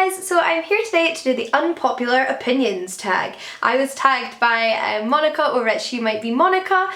guys, so I'm here today to do the unpopular opinions tag. I was tagged by Monica over at She Might Be Monica,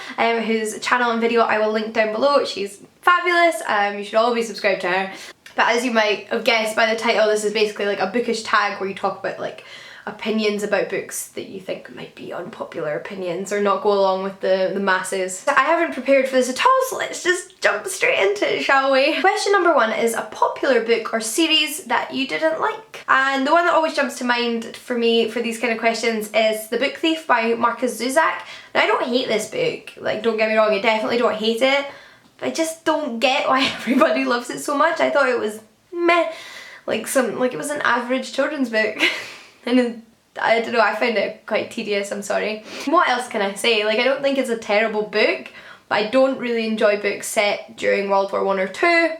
whose channel and video I will link down below. She's fabulous, you should all be subscribed to her. But as you might have guessed by the title, this is basically like a bookish tag where you talk about like opinions about books that you think might be unpopular opinions or not go along with the masses. I haven't prepared for this at all, so let's just jump straight into it, shall we? Question number one is a popular book or series that you didn't like. And the one that always jumps to mind for me for these kind of questions is The Book Thief by Marcus Zuzak. Now I don't hate this book, like don't get me wrong, I definitely don't hate it, but I just don't get why everybody loves it so much. I thought it was meh, like it was an average children's book. And I don't know, I found it quite tedious, I'm sorry. What else can I say? Like, I don't think it's a terrible book, but I don't really enjoy books set during World War I or II.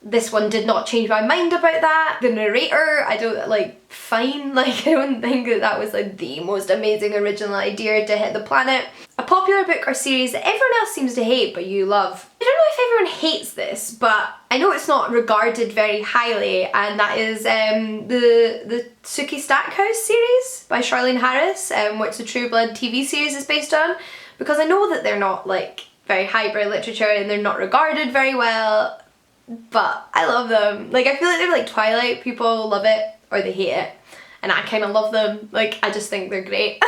This one did not change my mind about that. The narrator, I don't, like, fine. Like, I don't think that was like the most amazing original idea to hit the planet. A popular book or series that everyone else seems to hate but you love. I don't know if everyone hates this, but I know it's not regarded very highly, and that is the Sookie Stackhouse series by Charlene Harris, which the True Blood TV series is based on, because I know that they're not like very highbrow literature and they're not regarded very well, but I love them. Like, I feel like they're like Twilight, people love it or they hate it, and I kind of love them. Like, I just think they're great.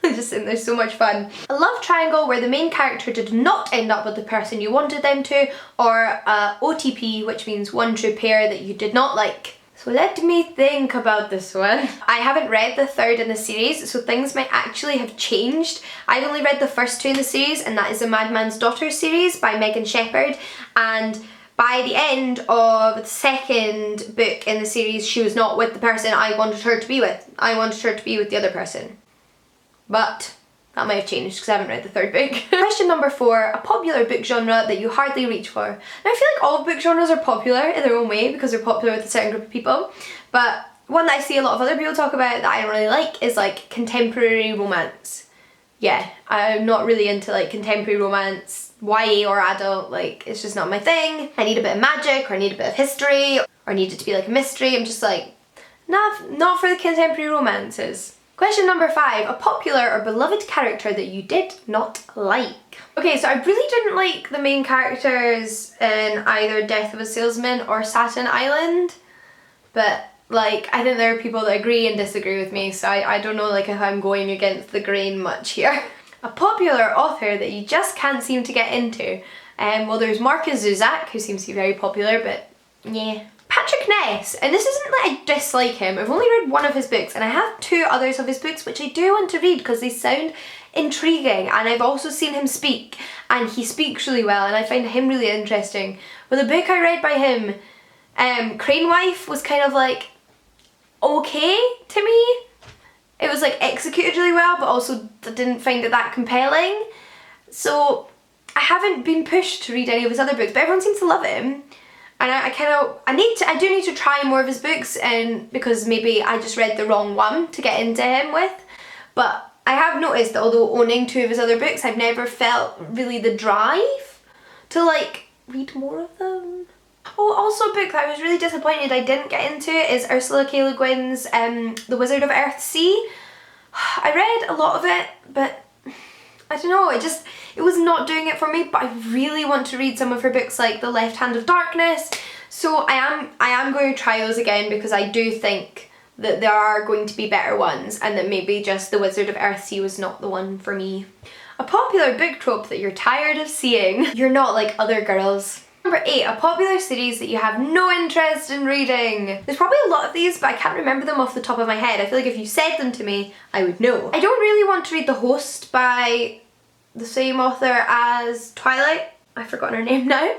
I just think they're so much fun. A love triangle where the main character did not end up with the person you wanted them to, or OTP, which means one true pair that you did not like. So let me think about this one. I haven't read the third in the series, so things might actually have changed. I've only read the first two in the series, and that is the Madman's Daughter series by Megan Shepherd, and by the end of the second book in the series, she was not with the person I wanted her to be with. I wanted her to be with the other person. But that might have changed because I haven't read the third book. Question number four, a popular book genre that you hardly reach for. Now I feel like all book genres are popular in their own way because they're popular with a certain group of people, but one that I see a lot of other people talk about that I don't really like is like contemporary romance. Yeah, I'm not really into like contemporary romance, YA or adult, like it's just not my thing. I need a bit of magic, or I need a bit of history, or I need it to be like a mystery. I'm just like, not for the contemporary romances. Question number five, a popular or beloved character that you did not like. Okay, so I really didn't like the main characters in either Death of a Salesman or Satin Island, but like I think there are people that agree and disagree with me, so I don't know like if I'm going against the grain much here. A popular author that you just can't seem to get into. Well, there's Marcus Zuzak, who seems to be very popular, but yeah. Patrick Ness, and this isn't that I dislike him, I've only read one of his books and I have two others of his books which I do want to read because they sound intriguing, and I've also seen him speak and he speaks really well and I find him really interesting. But the book I read by him, Crane Wife, was kind of like okay to me. It was like executed really well, but also I didn't find it that compelling. So I haven't been pushed to read any of his other books, but everyone seems to love him. And I do need to try more of his books, and because maybe I just read the wrong one to get into him with. But I have noticed that although owning two of his other books, I've never felt really the drive to like read more of them. Oh, also a book that I was really disappointed I didn't get into is Ursula K. Le Guin's The Wizard of Earthsea. I read a lot of it, but I don't know, it was not doing it for me, but I really want to read some of her books like The Left Hand of Darkness. So I am going to try those again because I do think that there are going to be better ones, and that maybe just The Wizard of Earthsea was not the one for me. A popular book trope that you're tired of seeing. You're not like other girls. Number eight, a popular series that you have no interest in reading. There's probably a lot of these, but I can't remember them off the top of my head. I feel like if you said them to me, I would know. I don't really want to read The Host by the same author as Twilight. I've forgotten her name now.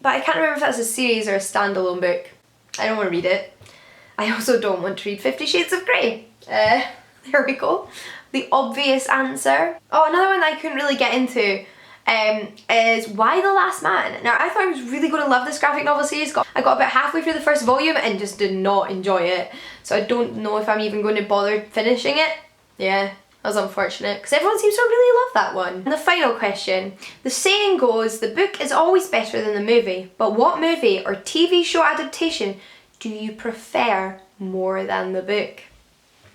But I can't remember if that's a series or a standalone book. I don't want to read it. I also don't want to read 50 Shades of Grey. There we go. The obvious answer. Oh, another one that I couldn't really get into is Why the Last Man. Now, I thought I was really going to love this graphic novel series. I got about halfway through the first volume and just did not enjoy it. So I don't know if I'm even going to bother finishing it. Yeah, that was unfortunate because everyone seems to really love that one. And the final question. The saying goes, the book is always better than the movie, but what movie or TV show adaptation do you prefer more than the book?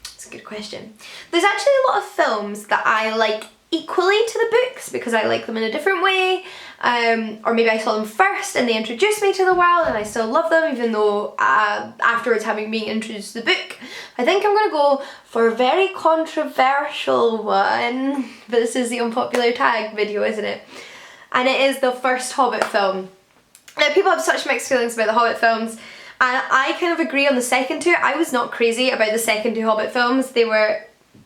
It's a good question. There's actually a lot of films that I like equally to the books because I like them in a different way, or maybe I saw them first and they introduced me to the world and I still love them even though afterwards having been introduced to the book. I think I'm gonna go for a very controversial one, but this is the unpopular tag video, isn't it? And it is the first Hobbit film. Now, people have such mixed feelings about the Hobbit films, and I kind of agree on the second two. I was not crazy about the second two Hobbit films. They were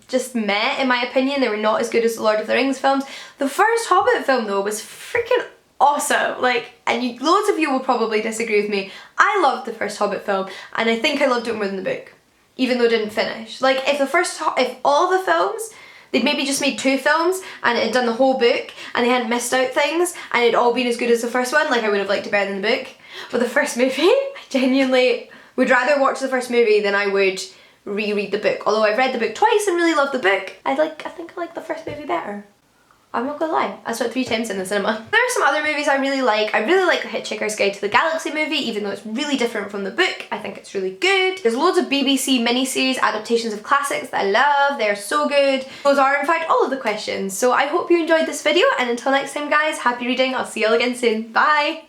just meh, in my opinion. They were not as good as the Lord of the Rings films. The first Hobbit film, though, was freaking awesome. Like, and loads of you will probably disagree with me. I loved the first Hobbit film, and I think I loved it more than the book, even though it didn't finish. Like, if all the films, they'd maybe just made 2 films and it had done the whole book and they hadn't missed out things and it'd all been as good as the first one, like I would have liked it better than the book. But the first movie, I genuinely would rather watch the first movie than I would reread the book. Although I've read the book twice and really loved the book, I think I like the first movie better. I'm not gonna lie, I saw it 3 times in the cinema. There are some other movies I really like. I really like the Hitchhiker's Guide to the Galaxy movie, even though it's really different from the book. I think it's really good. There's loads of BBC miniseries adaptations of classics that I love. They're so good. Those are in fact all of the questions. So I hope you enjoyed this video, and until next time guys, happy reading. I'll see you all again soon. Bye!